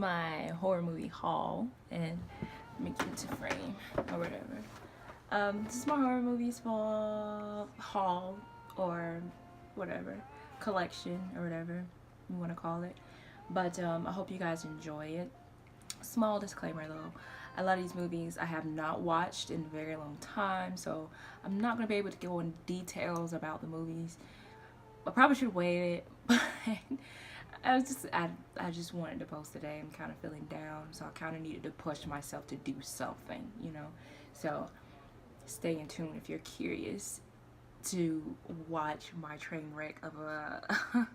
my horror movie haul, and make it into frame or whatever. This is my horror movies haul or whatever, collection or whatever you want to call it. But I hope you guys enjoy it. Small disclaimer though, a lot of these movies I have not watched in a very long time, so I'm not going to be able to go into details about the movies. I probably should wait it, but I just wanted to post today. I'm kind of feeling down, so I kind of needed to push myself to do something, you know. So stay in tune if you're curious to watch my train wreck of a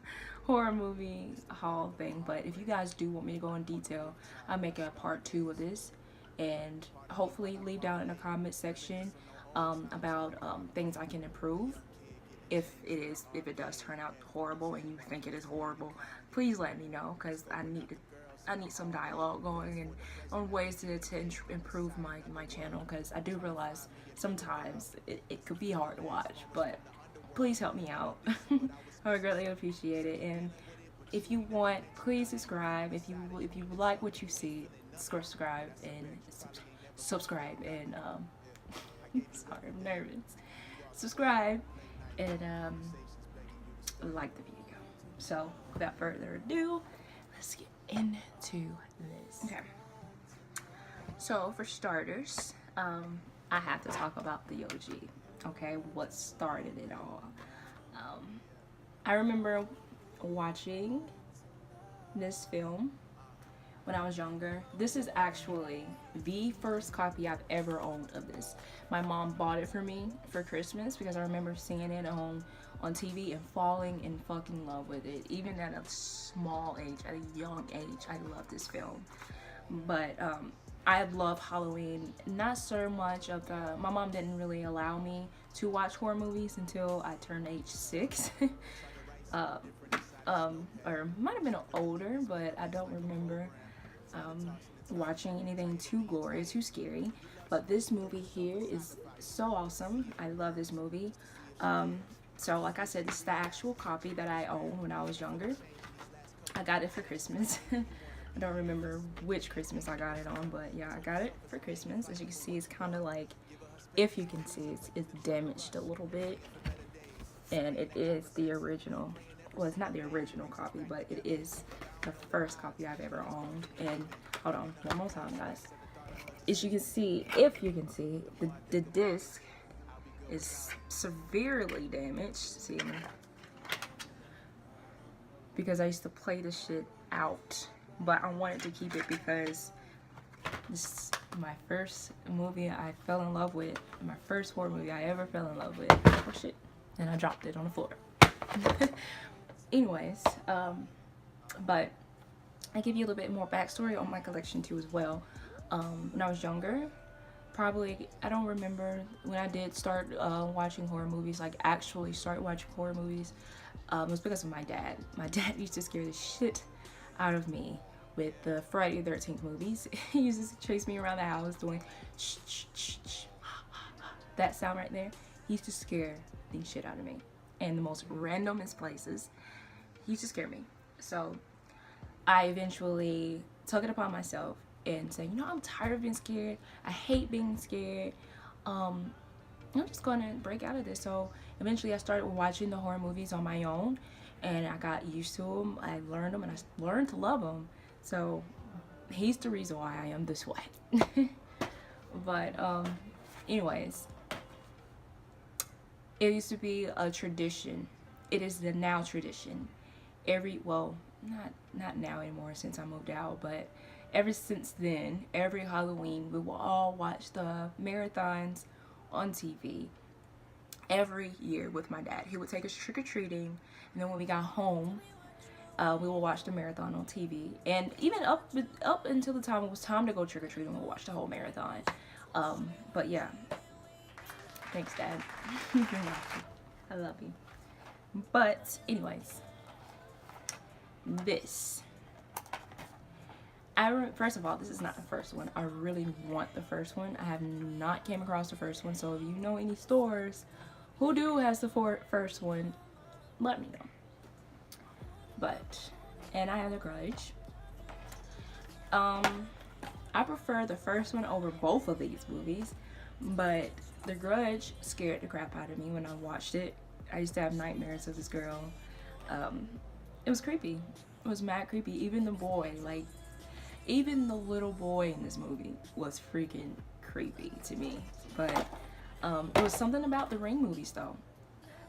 horror movie haul thing. But if you guys do want me to go in detail, I'll make a part 2 of this, and hopefully leave down in the comment section about things I can improve. If it does turn out horrible and you think it is horrible, please let me know, because I need some dialogue going and on ways to improve my channel, because I do realize sometimes it could be hard to watch, but please help me out. I would greatly appreciate it. And if you want, please subscribe. If you like what you see, subscribe and sorry, I'm nervous. Subscribe and like the video. So without further ado, let's get into this. Okay, so for starters, I have to talk about the OG. Okay, what started it all. I remember watching this film when I was younger. This is actually the first copy I've ever owned of this. My mom bought it for me for Christmas because I remember seeing it at home on TV and falling in fucking love with it. Even at a small age, at a young age, I love this film. But I love Halloween. Not so much of the... My mom didn't really allow me to watch horror movies until I turned age 6. Or might have been older, but I don't remember watching anything too gory, too scary. But this movie here is so awesome. I love this movie. So like I said, this is the actual copy that I owned when I was younger. I got it for Christmas. I don't remember which Christmas I got it on, but yeah, I got it for Christmas. As you can see, it's kind of like, if you can see, it's damaged a little bit. And it is the original. Well, it's not the original copy, but it is the first copy I've ever owned. And hold on, one more time, guys. As you can see, if you can see, the disc is severely damaged. See, because I used to play this shit out, but I wanted to keep it because this is my first movie I fell in love with. My first horror movie I ever fell in love with. Oh shit! And I dropped it on the floor. Anyways, but I give you a little bit more backstory on my collection too as well. When I was younger, probably, I don't remember when I did start watching horror movies, like actually start watching horror movies. It was because of my dad. My dad used to scare the shit out of me with the Friday the 13th movies. He used to chase me around the house doing shh, shh, shh, shh, that sound right there. He used to scare the shit out of me in the most randomest places. He used to scare me. So I eventually took it upon myself and said, you know, I'm tired of being scared. I hate being scared. I'm just gonna break out of this. So eventually I started watching the horror movies on my own, and I got used to them. I learned them, and I learned to love them. So he's the reason why I am this way. But anyways, it used to be a tradition. It is the now tradition. Well, not now anymore since I moved out, but ever since then, every Halloween we will all watch the marathons on TV every year with my dad. He would take us trick-or-treating, and then when we got home, we will watch the marathon on TV. And even up until the time it was time to go trick-or-treating, we'll watch the whole marathon. But yeah, thanks, Dad. I love you. But anyways, this, first of all, this is not the first one. I really want the first one. I have not came across the first one, so if you know any stores who has the first one, let me know. But, and I have a Grudge. Um, I prefer the first one over both of these movies, but The Grudge scared the crap out of me when I watched it. I used to have nightmares of this girl. Um, it was creepy. It was mad creepy. Even the boy, like, even the little boy in this movie was freaking creepy to me. But it was something about the Ring movies, though.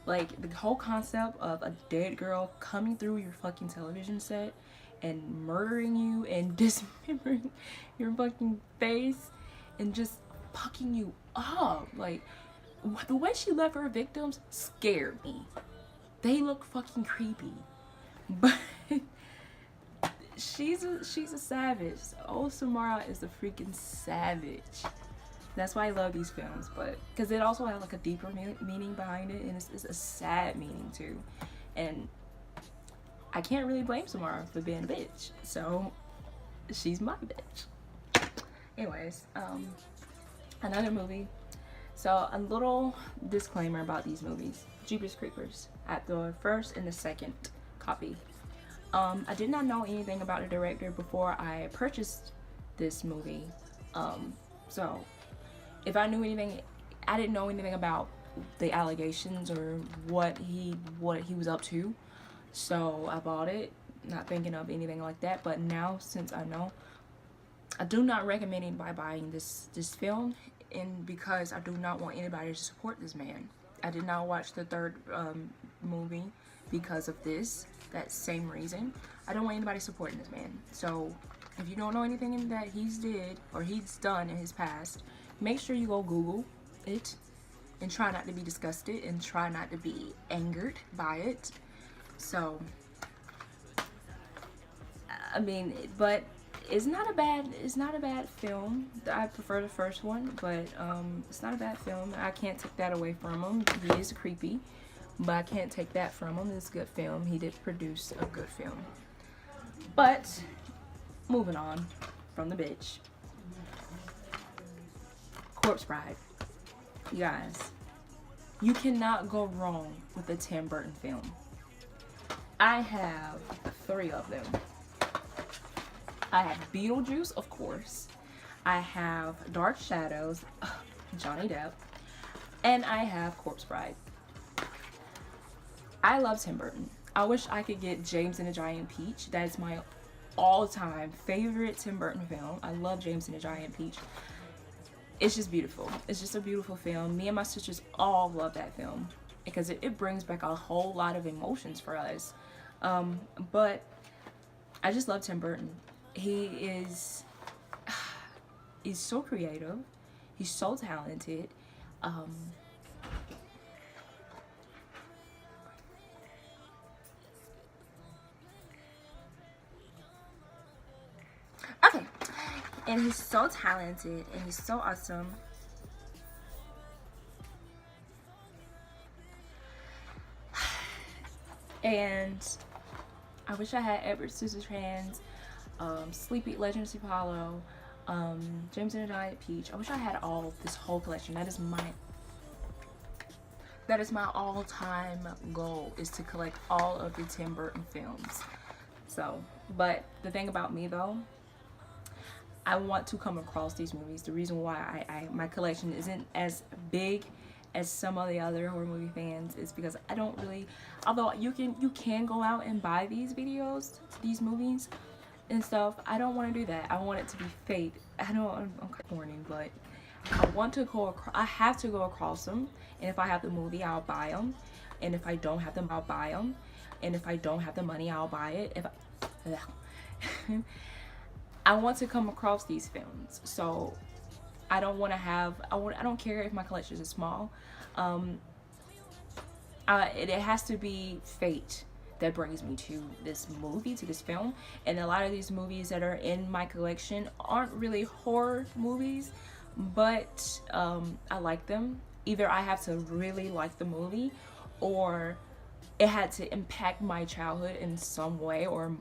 Like, the whole concept of a dead girl coming through your fucking television set and murdering you and dismembering your fucking face and just fucking you up. Like, the way she left her victims scared me. They look fucking creepy. But she's a savage. Oh, Samara is a freaking savage. That's why I love these films, but because it also has like a deeper meaning behind it, and it's a sad meaning too. And I can't really blame Samara for being a bitch, so she's my bitch. Anyways, another movie. So a little disclaimer about these movies: Jeepers Creepers at the first and the second copy. I did not know anything about the director before I purchased this movie. So if I knew anything, I didn't know anything about the allegations or what he was up to. So I bought it, not thinking of anything like that. But now, since I know, I do not recommend anybody buying this film, and because I do not want anybody to support this man. I did not watch the third movie because of this. That same reason. I don't want anybody supporting this man. So if you don't know anything that he's did or he's done in his past, make sure you go Google it and try not to be disgusted and try not to be angered by it. So I mean, but it's not a bad film. I prefer the first one, but it's not a bad film. I can't take that away from him. He is creepy, but I can't take that from him. It's a good film. He did produce a good film. But moving on from the bitch, Corpse Bride. You guys, you cannot go wrong with a Tim Burton film. I have 3 of them. I have Beetlejuice, of course. I have Dark Shadows, Johnny Depp, and I have Corpse Bride. I love Tim Burton. I wish I could get James and the Giant Peach. That is my all-time favorite Tim Burton film. I love James and the Giant Peach. It's just beautiful. It's just a beautiful film. Me and my sisters all love that film because it brings back a whole lot of emotions for us. But I just love Tim Burton. He's so creative. He's so talented. Okay. And he's so talented and he's so awesome. And I wish I had Edward Scissorhands, Sleepy Legends of Apollo, James and the Giant Peach. I wish I had this whole collection. That is my all-time goal, is to collect all of the Tim Burton films. So, but the thing about me though, I want to come across these movies. The reason why my collection isn't as big as some of the other horror movie fans is because I don't really, although you can go out and buy these movies and stuff, I don't want to do that. I want it to be fake. I'm corny, but I want to I have to go across them, and if I have the movie, I'll buy them, and if I don't have them, I'll buy them, and if I don't have the money, I'll buy it. I want to come across these films, so I don't want to have. I don't care if my collection is small. It has to be fate that brings me to this movie, to this film. And a lot of these movies that are in my collection aren't really horror movies, but I like them. Either I have to really like the movie, or it had to impact my childhood in some way, or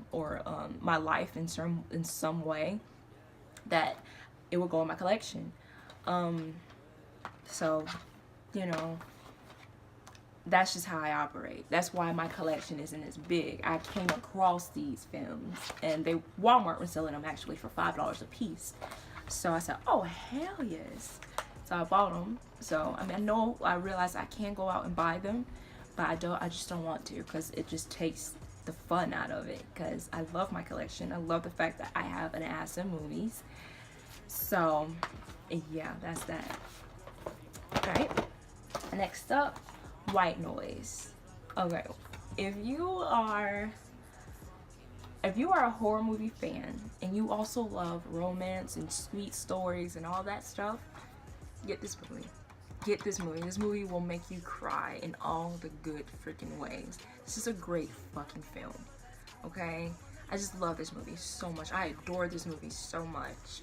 my life in some way, that it will go in my collection. So, you know, that's just how I operate. That's why my collection isn't as big. I came across these films, and Walmart was selling them actually for $5 a piece. So I said, oh hell yes. So I bought them. So I mean, I realize I can go out and buy them, but I just don't want to, because it just takes the fun out of it. Because I love my collection. I love the fact that I have an ass in movies. So yeah, that's that. Alright, next up, white noise. Okay, if you are a horror movie fan and you also love romance and sweet stories and all that stuff, get this movie. Get this movie. This movie will make you cry in all the good freaking ways. This is a great fucking film. Okay? I just love this movie so much. I adore this movie so much.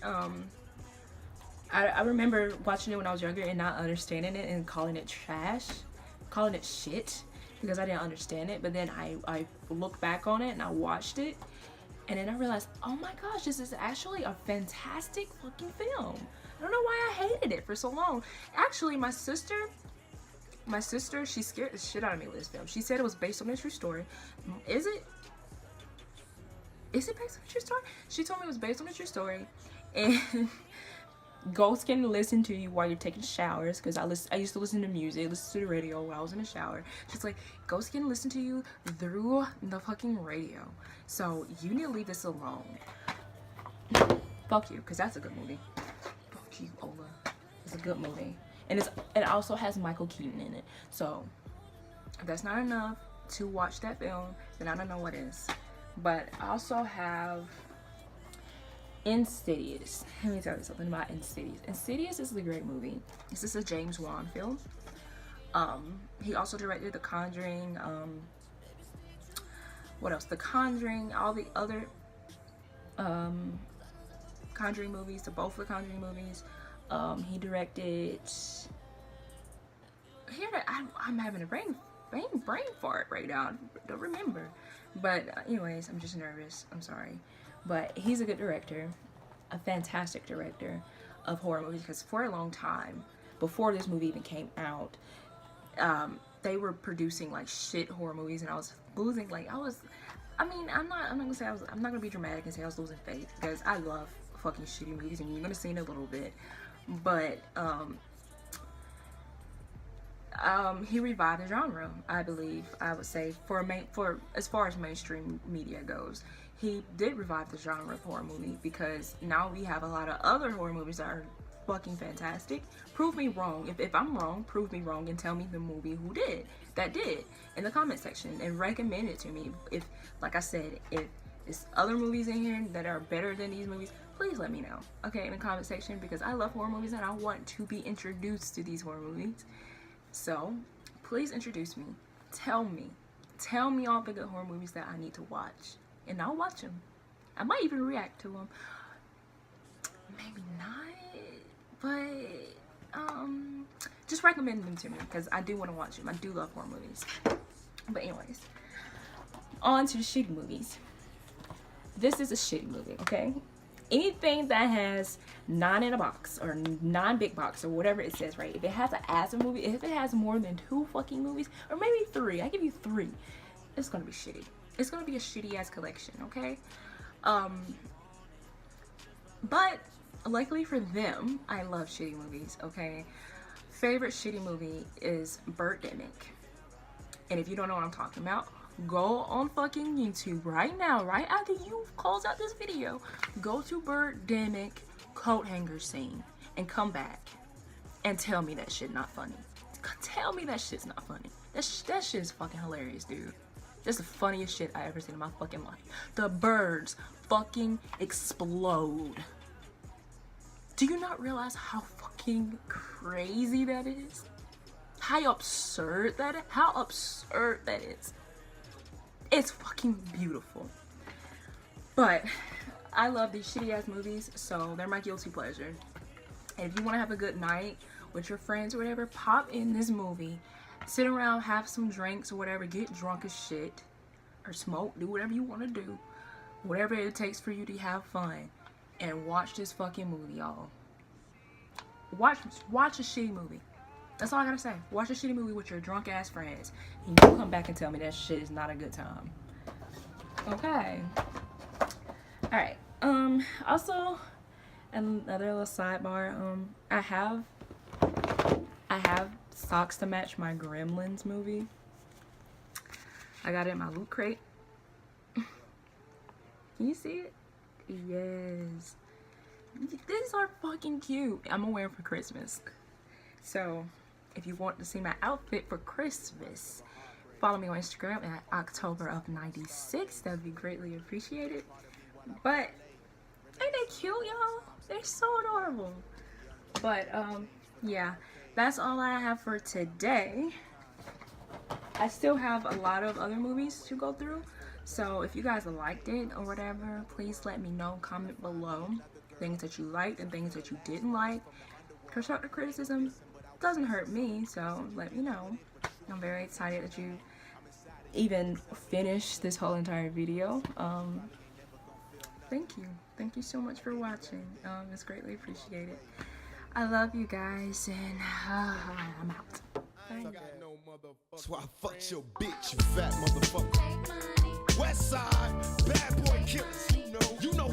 I remember watching it when I was younger and not understanding it and calling it trash, calling it shit, because I didn't understand it. But then I looked back on it and I watched it, and then I realized, oh my gosh, this is actually a fantastic fucking film. I don't know why I hated it for so long. Actually, my sister, she scared the shit out of me with this film. She said it was based on a true story. Is it based on a true story? She told me it was based on a true story, and ghosts can listen to you while you're taking showers, because I used to listen to music, listen to the radio while I was in the shower. She's like, ghosts can listen to you through the fucking radio, so you need to leave this alone. Fuck you, because that's a good movie. Fuck you, Ola. It's a good movie, and it also has Michael Keaton in it. So if that's not enough to watch that film, then I don't know what is. But I also have Insidious. Let me tell you something about Insidious. Insidious is a great movie. This is a James Wan film. He also directed The Conjuring. What else? The Conjuring. All the other Conjuring movies. Both the Conjuring movies. He directed. Here, I'm having a brain fart right now. I don't remember. But anyways, I'm just nervous. I'm sorry. But he's a good director, a fantastic director of horror movies, because for a long time, before this movie even came out, they were producing like shit horror movies, and I was losing, like, I'm not gonna be dramatic and say I was losing faith, because I love fucking shitty movies, and you're gonna see in a little bit. But he revived the genre, I believe. I would say for as far as mainstream media goes, he did revive the genre of horror movie, because now we have a lot of other horror movies that are fucking fantastic. Prove me wrong. If I'm wrong, prove me wrong and tell me the movie that did in the comment section, and recommend it to me. If, like I said, if there's other movies in here that are better than these movies, please let me know, okay, in the comment section, because I love horror movies and I want to be introduced to these horror movies. So please introduce me. Tell me all the good horror movies that I need to watch, and I'll watch them. I might even react to them. Maybe not, but just recommend them to me, because I do want to watch them. I do love horror movies. But anyways, on to the shitty movies. This is a shitty movie, okay? Anything that has 9 in a box, or 9 big box, or whatever it says, right? If it has an ass movie, if it has more than 2 fucking movies, or maybe 3, I give you 3, it's gonna be shitty. It's gonna be a shitty ass collection, okay? But luckily for them, I love shitty movies, okay? Favorite shitty movie is Burton. And if you don't know what I'm talking about, go on fucking YouTube right now, right after you close out this video, go to Birdemic coat hanger scene and come back and tell me that shit not funny. Tell me that shit's not funny. That shit is fucking hilarious, dude. That's the funniest shit I ever seen in my fucking life. The birds fucking explode. Do you not realize how fucking crazy that is? How absurd that is? How absurd that is. It's fucking beautiful. But I love these shitty ass movies, so they're my guilty pleasure. And if you want to have a good night with your friends or whatever, pop in this movie, sit around, have some drinks or whatever, get drunk as shit, or smoke, do whatever you want to do, whatever it takes for you to have fun, and watch this fucking movie, y'all. Watch a shitty movie. That's all I gotta say. Watch a shitty movie with your drunk ass friends, and you come back and tell me that shit is not a good time. Okay. All right. Also, another little sidebar. I have socks to match my Gremlins movie. I got it in my loot crate. Can you see it? Yes. These are fucking cute. I'm gonna wear them for Christmas. So, if you want to see my outfit for Christmas, follow me on Instagram at October of 96. That would be greatly appreciated. But, ain't they cute, y'all? They're so adorable. But, yeah. That's all I have for today. I still have a lot of other movies to go through. So, if you guys liked it or whatever, please let me know. Comment below things that you liked and things that you didn't like. Constructive criticism doesn't hurt me, so let me know. I'm very excited that you even finished this whole entire video. Thank you. Thank you so much for watching. It's greatly appreciated. I love you guys, and I'm out. Bye. So I fucked your bitch, you fat motherfucker. West side, bad boy killers. You know